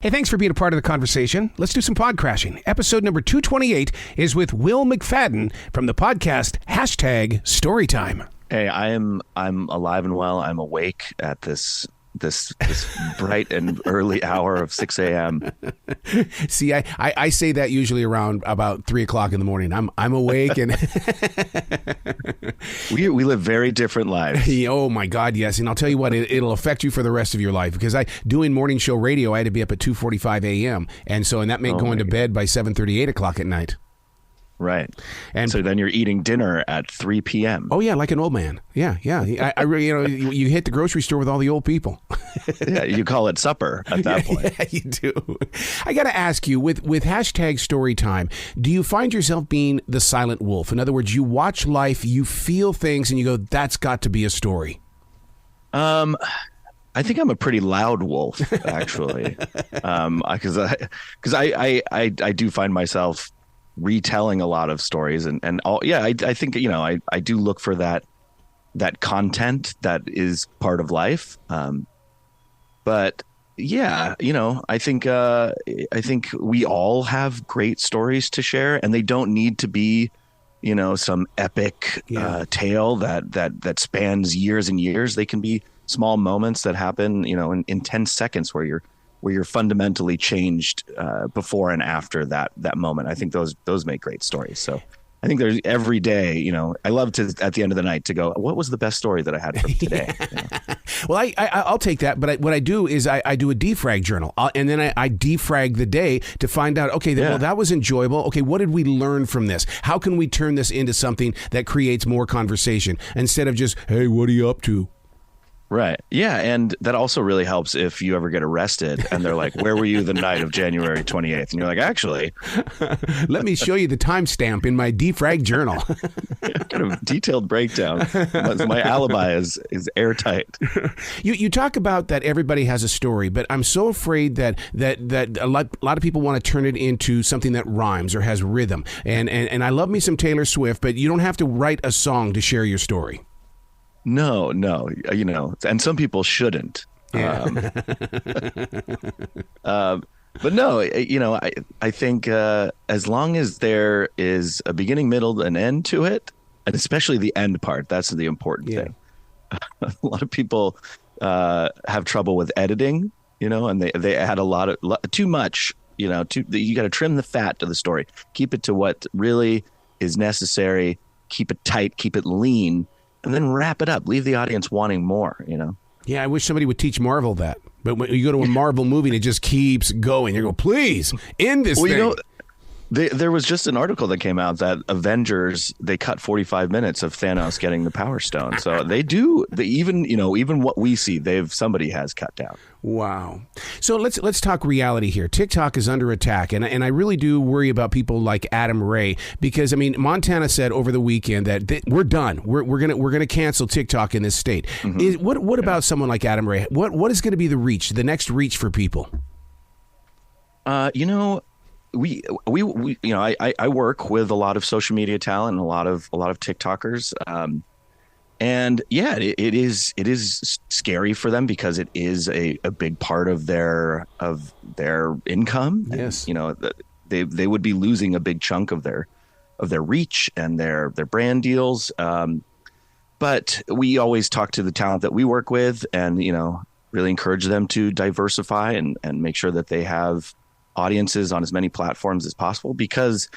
Hey, thanks for being a part of the conversation. Let's do some pod crashing. Episode number 228 is with Will McFadden from the podcast #Storytime. Hey, I'm alive and well. I'm awake at this bright and early hour of 6 a.m. See, I say that usually around about 3 o'clock in the morning. I'm awake and we live very different lives. Oh my God, yes. And I'll tell you what, it'll affect you for the rest of your life, because doing morning show radio, I had to be up at 2:45 a.m. And that meant going to bed by 7:30, 8 o'clock at night. Right. And so then you're eating dinner at 3 p.m. Oh yeah, like an old man. Yeah. I really, you hit the grocery store with all the old people. Yeah, you call it supper at that point. Yeah, you do. I got to ask you, with #Storytime, do you find yourself being the silent wolf? In other words, you watch life, you feel things, and you go, "That's got to be a story." I think I'm a pretty loud wolf, actually, because I do find myself retelling a lot of stories and all. Yeah, I think I do look for that content that is part of life. But yeah, I think we all have great stories to share, and they don't need to be, some epic tale that spans years and years. They can be small moments that happen, in 10 seconds where you're fundamentally changed before and after that moment. I think those make great stories. So I think there's every day, I love to, at the end of the night, to go, what was the best story that I had from today? Well, I'll take that. But what I do is I do a defrag journal, and then I defrag the day to find out, okay, well, that was enjoyable. Okay, what did we learn from this? How can we turn this into something that creates more conversation instead of just, hey, what are you up to? Right. Yeah. And that also really helps if you ever get arrested and they're like, where were you the night of January 28th? And you're like, actually, let me show you the timestamp in my defrag journal. Kind of detailed breakdown. My alibi is airtight. You talk about that everybody has a story, but I'm so afraid that a lot of people want to turn it into something that rhymes or has rhythm. And I love me some Taylor Swift, but you don't have to write a song to share your story. No, and some people shouldn't. Yeah. But no, I think as long as there is a beginning, middle, and end to it, and especially the end part, that's the important thing. A lot of people have trouble with editing, and they add a lot of too much. You got to trim the fat to the story. Keep it to what really is necessary. Keep it tight. Keep it lean. And then wrap it up. Leave the audience wanting more, Yeah, I wish somebody would teach Marvel that. But when you go to a Marvel movie and it just keeps going, you go, please, end this thing. There was just an article that came out that Avengers, they cut 45 minutes of Thanos getting the Power Stone. So even what we see, somebody has cut down. Wow. So let's talk reality here. TikTok is under attack, and I really do worry about people like Adam Ray, because Montana said over the weekend that we're done. We're gonna cancel TikTok in this state. Mm-hmm. What about someone like Adam Ray? What is going to be the next reach for people? We I work with a lot of social media talent and a lot of TikTokers. And yeah, it is scary for them because it is a big part of their income. Yes. And, they would be losing a big chunk of their reach and their brand deals. But we always talk to the talent that we work with and, really encourage them to diversify and make sure that they have audiences on as many platforms as possible, because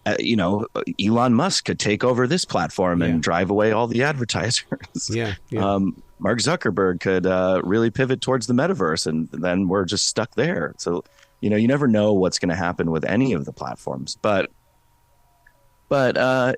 Elon Musk could take over this platform and drive away all the advertisers. Yeah. Mark Zuckerberg could really pivot towards the metaverse, and then we're just stuck there. So, you never know what's going to happen with any of the platforms. But I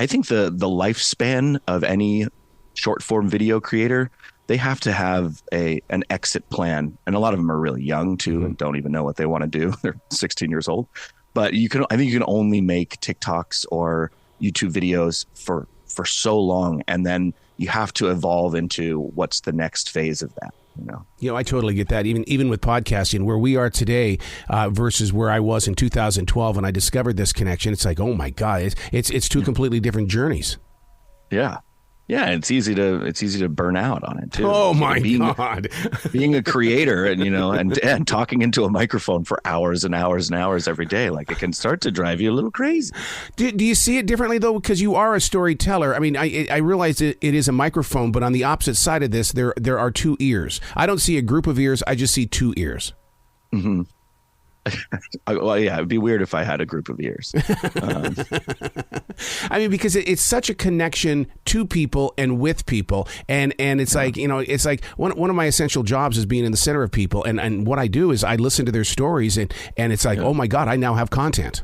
think the lifespan of any short form video creator, they have to have an exit plan. And a lot of them are really young too, and don't even know what they want to do. They're 16 years old. But I think you can only make TikToks or YouTube videos for so long, and then you have to evolve into what's the next phase of that. I totally get that. Even with podcasting, where we are today versus where I was in 2012 when I discovered this connection, it's like, oh my God, it's two completely different journeys. Yeah. Yeah, it's easy to burn out on it too. Oh my God. Being a creator and and talking into a microphone for hours and hours and hours every day, like it can start to drive you a little crazy. Do you see it differently though? Because you are a storyteller. I mean, I realize it is a microphone, but on the opposite side of this, there are two ears. I don't see a group of ears. I just see two ears. Mm-hmm. Well, yeah, it'd be weird if I had a group of ears. I mean, because it's such a connection to people and with people, and it's like, it's like one of my essential jobs is being in the center of people, and what I do is I listen to their stories, and it's like, oh my God, I now have content.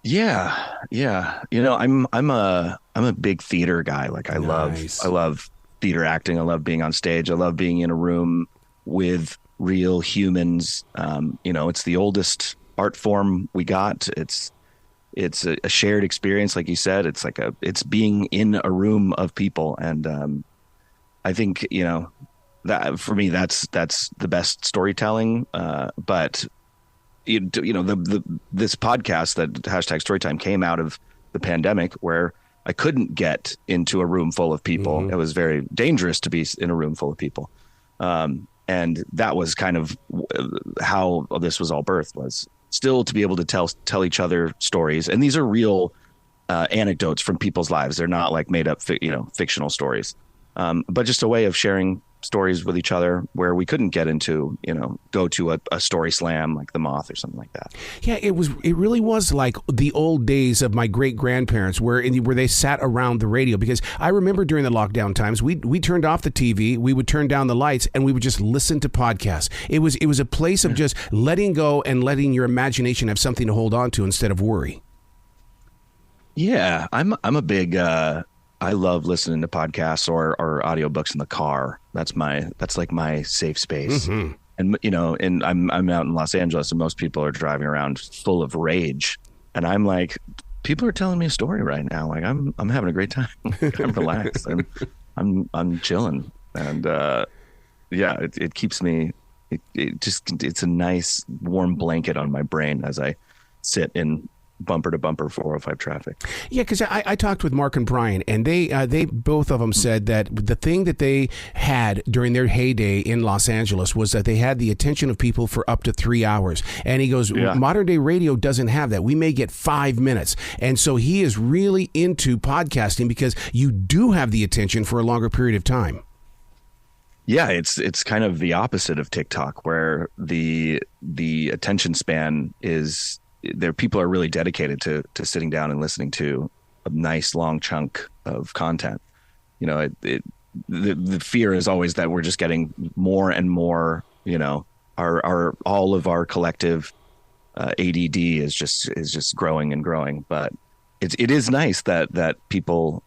Yeah. I'm a big theater guy. Like I love theater acting. I love being on stage. I love being in a room with real humans. It's the oldest art form we got. It's a shared experience, like you said. It's being in a room of people, and I think that for me that's the best storytelling. But this podcast, that hashtag Storytime, came out of the pandemic where I couldn't get into a room full of people. Mm-hmm. It was very dangerous to be in a room full of people. And that was kind of how this was all birthed, was still to be able to tell each other stories. And these are real anecdotes from people's lives. They're not like made up, fictional stories, but just a way of sharing stories with each other where we couldn't get into, go to a story slam like The Moth or something like that. Yeah, it really was like the old days of my great grandparents where they sat around the radio, because I remember during the lockdown times, we turned off the TV, we would turn down the lights, and we would just listen to podcasts. It was a place of just letting go and letting your imagination have something to hold on to instead of worry. Yeah, I'm a big I love listening to podcasts or audiobooks in the car. That's like my safe space. Mm-hmm. And I'm out in Los Angeles, and most people are driving around full of rage, and I'm like, people are telling me a story right now. Like I'm having a great time. I'm relaxed. I'm chilling, and it keeps me. It's a nice warm blanket on my brain as I sit in bumper to bumper 405 traffic. Yeah, because I talked with Mark and Brian, and they both of them said that the thing that they had during their heyday in Los Angeles was that they had the attention of people for up to 3 hours. And he goes, modern day radio doesn't have that. We may get 5 minutes. And so he is really into podcasting because you do have the attention for a longer period of time. Yeah, it's kind of the opposite of TikTok, where the attention span is there. People are really dedicated to sitting down and listening to a nice long chunk of content. The fear is always that we're just getting more and more, our all of our collective ADD is just growing and growing. But it is nice that people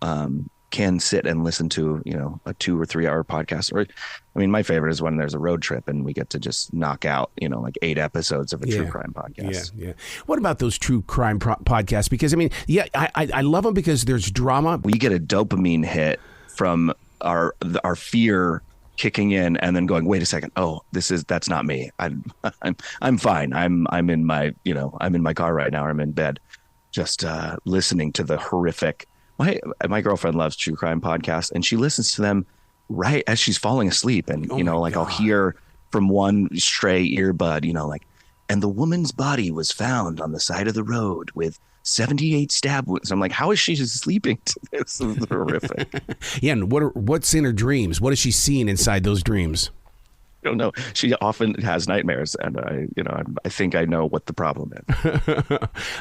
can sit and listen to, a 2 or 3 hour podcast. Or, I mean, my favorite is when there's a road trip and we get to just knock out, like 8 episodes of a true crime podcast. Yeah. What about those true crime podcasts? Because, I mean, I love them because there's drama. We get a dopamine hit from our fear kicking in and then going, wait a second. Oh, that's not me. I'm fine. I'm in my, I'm in my car right now. Or I'm in bed, just listening to the horrific. My girlfriend loves true crime podcasts, and she listens to them right as she's falling asleep. And, I'll hear from one stray earbud, and the woman's body was found on the side of the road with 78 stab wounds. I'm like, how is she sleeping to this? This is horrific. Yeah. And what's in her dreams? What is she seeing inside those dreams? I don't know. She often has nightmares, and I think I know what the problem is.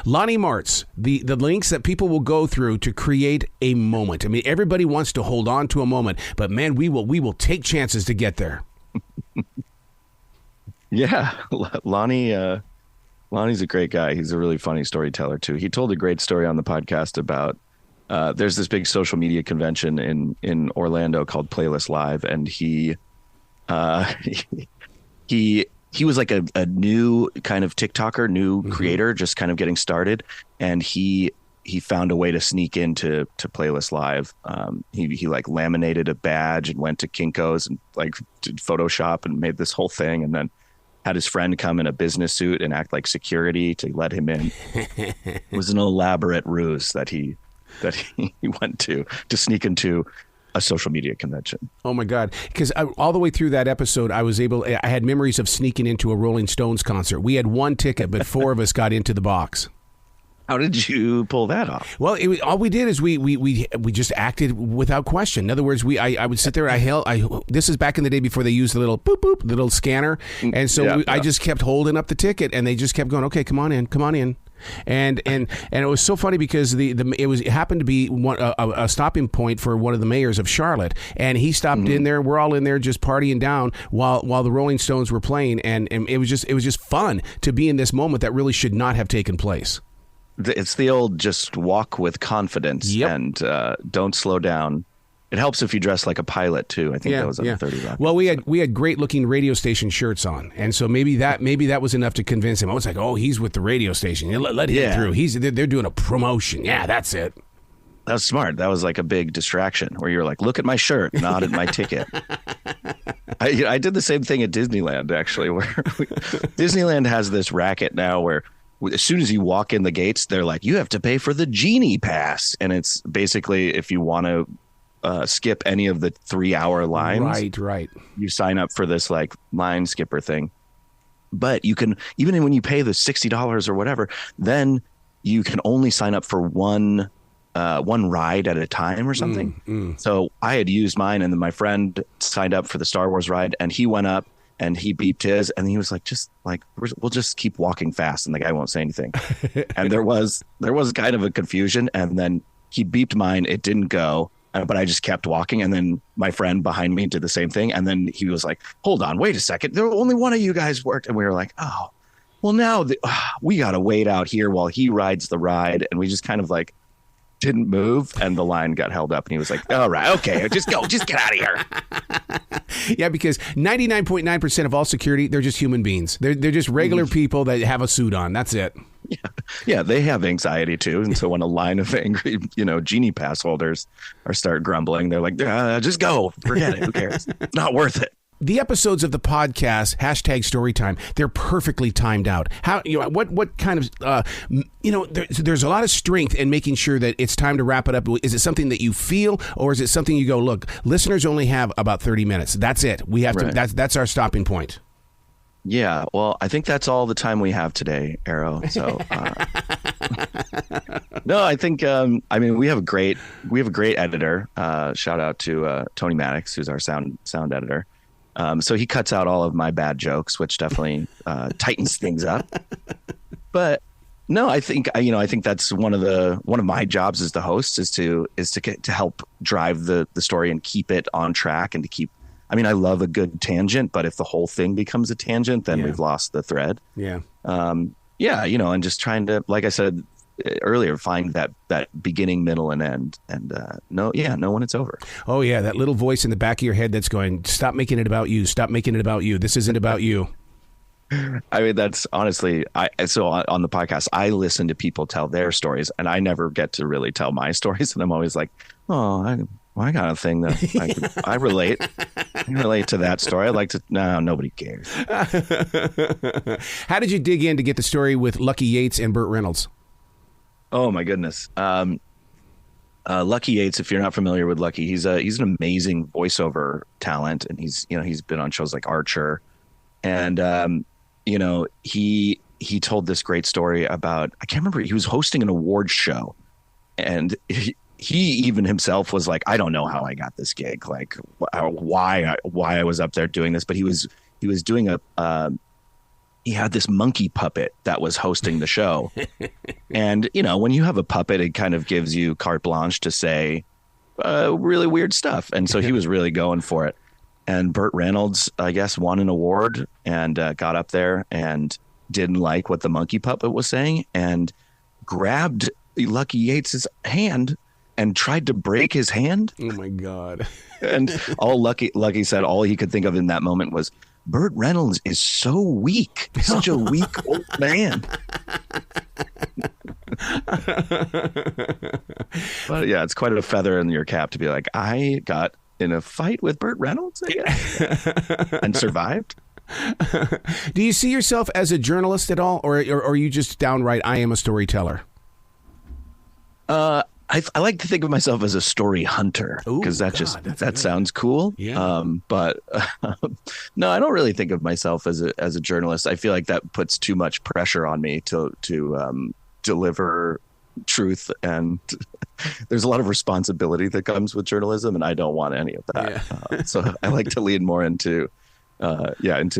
Lonnie Martz, the links that people will go through to create a moment. I mean, everybody wants to hold on to a moment, but man, we will take chances to get there. Yeah, Lonnie's a great guy. He's a really funny storyteller too. He told a great story on the podcast about there's this big social media convention in Orlando called Playlist Live, and he was like a new kind of TikToker, new creator, just kind of getting started. And he found a way to sneak into Playlist Live. He like laminated a badge and went to Kinko's and like did Photoshop and made this whole thing. And then had his friend come in a business suit and act like security to let him in. It was an elaborate ruse that he that he went to sneak into a social media convention. Oh my God. Because all the way through that episode, I had memories of sneaking into a Rolling Stones concert. We had one ticket, but 4 of us got into the box. How did you pull that off? Well, all we did is we just acted without question. In other words, I would sit there and this is back in the day before they used the little boop boop, the little scanner. And so I just kept holding up the ticket and they just kept going, okay, come on in. And it was so funny because it happened to be a stopping point for one of the mayors of Charlotte, and he stopped in there. We're all in there just partying down while the Rolling Stones were playing, and it was just fun to be in this moment that really should not have taken place. It's the old just walk with confidence and don't slow down. It helps if you dress like a pilot too. I think that was on the 30 Rock. Well, we had great looking radio station shirts on, and so maybe that was enough to convince him. I was like, oh, he's with the radio station. Let him through. They're doing a promotion. Yeah, that's it. That was smart. That was like a big distraction where you're like, look at my shirt, not at my ticket. I did the same thing at Disneyland actually, where Disneyland has this racket now where as soon as you walk in the gates, they're like, you have to pay for the Genie Pass, and it's basically if you want to skip any of the 3-hour lines. Right. You sign up for this like line skipper thing. But you can, even when you pay the $60 or whatever, then you can only sign up for one ride at a time or something. So I had used mine, and then my friend signed up for the Star Wars ride, and he went up and he beeped his, and he was like, just like, we'll just keep walking fast, and the guy won't say anything. And there was kind of a confusion, and then he beeped mine. It didn't go. But I just kept walking, and then my friend behind me did the same thing. And then he was like, hold on, wait a second. There only one of you guys worked. And we were like, oh, well, now we got to wait out here while he rides the ride. And we just kind of like didn't move, and the line got held up. And he was like, all right, okay, just go, just get out of here. Yeah, because 99.9% of all security, they're just human beings. They're just regular people that have a suit on. That's it. Yeah, they have anxiety too, and so when a line of angry, Genie Pass holders start grumbling, they're like, "Just go, forget it. Who cares? It's not worth it." The episodes of the podcast #Storytime, they're perfectly timed out. How what kind of there's a lot of strength in making sure that it's time to wrap it up. Is it something that you feel, or is it something you go, look, listeners only have about 30 minutes. That's it. We have to. That's our stopping point. Yeah, well, I think that's all the time we have today, Arrow. So, no, I think we have a great editor. Shout out to Tony Maddox, who's our sound editor. So he cuts out all of my bad jokes, which definitely tightens things up. But no, I think that's one of my jobs as the host is to help drive the story and keep it on track, and to keep. I mean, I love a good tangent, but if the whole thing becomes a tangent, then we've lost the thread. Yeah. And just trying to, like I said earlier, find that beginning, middle, and end, and know when it's over. Oh yeah, that little voice in the back of your head that's going, "Stop making it about you. Stop making it about you. This isn't about you." I mean, that's honestly, so on the podcast, I listen to people tell their stories, and I never get to really tell my stories, and I'm always like, oh, I got a thing that I relate. I relate to that story. I'd like to. No, nobody cares. How did you dig in to get the story with Lucky Yates and Burt Reynolds? Oh my goodness. Lucky Yates, if you're not familiar with Lucky, he's an amazing voiceover talent, and he's been on shows like Archer, and he told this great story about, I can't remember, he was hosting an awards show, and he even himself was like, I don't know how I got this gig, like why I was up there doing this, but he was doing he had this monkey puppet that was hosting the show. And, when you have a puppet, it kind of gives you carte blanche to say really weird stuff. And so he was really going for it. And Burt Reynolds, I guess, won an award and got up there and didn't like what the monkey puppet was saying and grabbed Lucky Yates's hand and tried to break his hand. Oh, my God. And all Lucky said all he could think of in that moment was, Burt Reynolds is so weak. Such a weak old man. But yeah, it's quite a feather in your cap to be like, I got in a fight with Burt Reynolds, I guess, and survived. Do you see yourself as a journalist at all, or are you just downright, I am a storyteller? I like to think of myself as a story hunter because that sounds cool. Yeah. But no, I don't really think of myself as a journalist. I feel like that puts too much pressure on me to deliver truth, and there's a lot of responsibility that comes with journalism, and I don't want any of that. Yeah. So I like to lean more into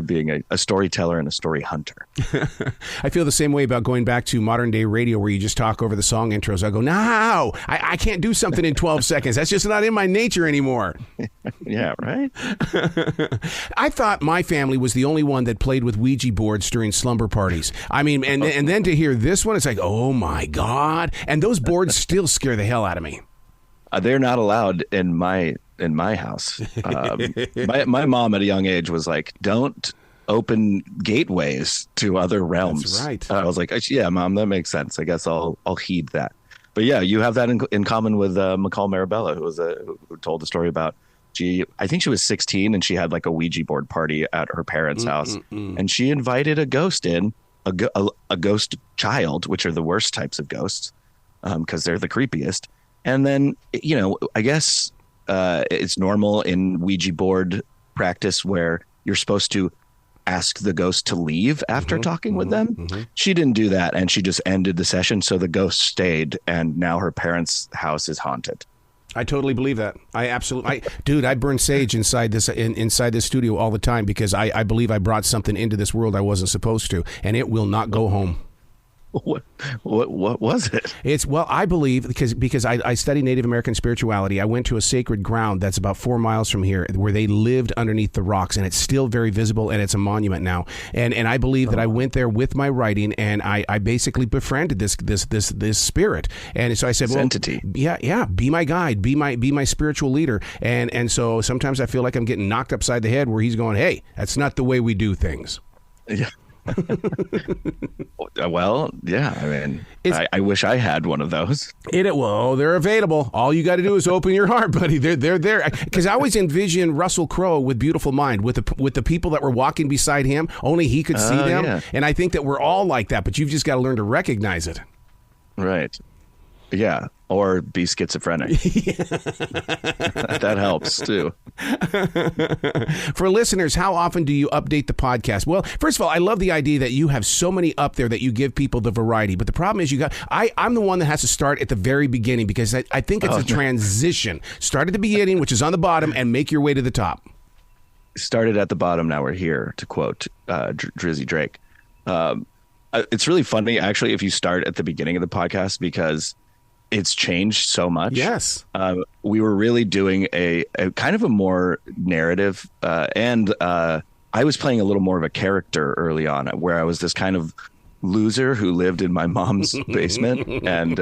being a storyteller and a story hunter. I feel the same way about going back to modern day radio where you just talk over the song intros. I go, no, I can't do something in 12 seconds. That's just not in my nature anymore. Yeah, right? I thought my family was the only one that played with Ouija boards during slumber parties. I mean, and then to hear this one, it's like, oh my God. And those boards still scare the hell out of me. They're not allowed in my house. My mom at a young age was like, don't open gateways to other realms. That's right. I was like, yeah, Mom, that makes sense. I guess I'll heed that. But yeah, you have that in common with McCall Marabella, who told the story about, I think she was 16 and she had like a Ouija board party at her parents' house. And she invited a ghost in, a ghost child, which are the worst types of ghosts because they're the creepiest. And then, I guess it's normal in Ouija board practice where you're supposed to ask the ghost to leave after talking with them. She didn't do that, and she just ended the session. So the ghost stayed, and now her parents' house is haunted. I totally believe that. Dude, I burn sage inside this studio all the time because I believe I brought something into this world I wasn't supposed to, and it will not go home. What was it? I believe because I study Native American spirituality. I went to a sacred ground that's about 4 miles from here where they lived underneath the rocks, and it's still very visible, and it's a monument now. And I believe that I went there with my writing, and I basically befriended this spirit. And so I said, entity. Yeah, be my guide, be my spiritual leader. And so sometimes I feel like I'm getting knocked upside the head where he's going, hey, that's not the way we do things. Yeah. Well, yeah. I mean, I wish I had one of those. They're available. All you got to do is open your heart, buddy. They're there. Because I always envision Russell Crowe with Beautiful Mind, with the people that were walking beside him. Only he could see them, yeah. And I think that we're all like that. But you've just got to learn to recognize it. Right. Yeah. Or be schizophrenic. That helps too. For listeners, how often do you update the podcast? Well, first of all, I love the idea that you have so many up there that you give people the variety. But the problem is I'm the one that has to start at the very beginning because I think it's a transition. Start at the beginning, which is on the bottom, and make your way to the top. Started at the bottom, now we're here, to quote Drizzy Drake. It's really funny, actually, if you start at the beginning of the podcast because it's changed so much. Yes. We were really doing a kind of a more narrative and I was playing a little more of a character early on where I was this kind of loser who lived in my mom's basement. And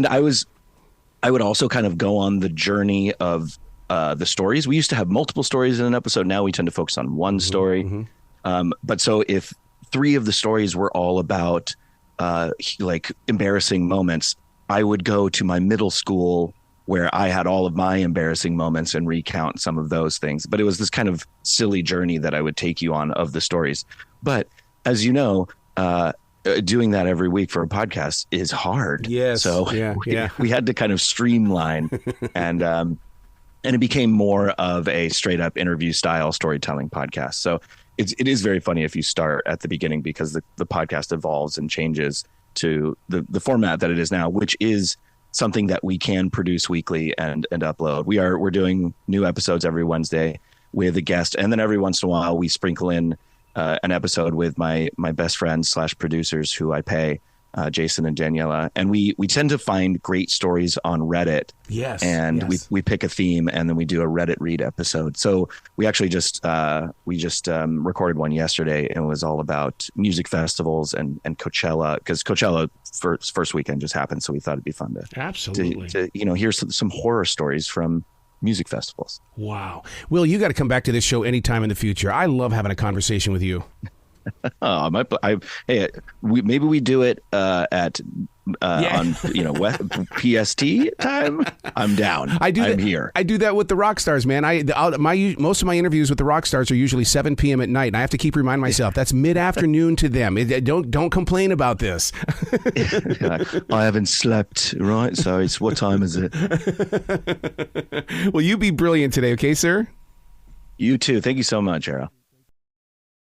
I would also kind of go on the journey of the stories. We used to have multiple stories in an episode. Now we tend to focus on one story. But so if 3 of the stories were all about like embarrassing moments, I would go to my middle school where I had all of my embarrassing moments and recount some of those things. But it was this kind of silly journey that I would take you on of the stories. But as you know, doing that every week for a podcast is hard. Yes. So we had to kind of streamline and it became more of a straight up interview style storytelling podcast. So it is very funny if you start at the beginning because the podcast evolves and changes to the format that it is now, which is something that we can produce weekly and upload. We're doing new episodes every Wednesday with a guest, and then every once in a while we sprinkle in an episode with my best friends / producers who I pay, Jason and Daniela, and we tend to find great stories on Reddit. Yes. And we pick a theme and then we do a Reddit read episode. So we actually just recorded one yesterday, and it was all about music festivals and Coachella, because Coachella first weekend just happened. So we thought it'd be fun to hear some horror stories from music festivals. Wow. Will, you got to come back to this show anytime in the future. I love having a conversation with you. Maybe we do it at on PST time, I'm down. I'm here. I do that with the rock stars, man. Most of my interviews with the rock stars are usually 7 p.m. at night, and I have to keep reminding myself that's mid-afternoon to them. Don't complain about this. I haven't slept, right? So it's what time is it? Well, you be brilliant today, okay, sir? You too. Thank you so much, Arrow.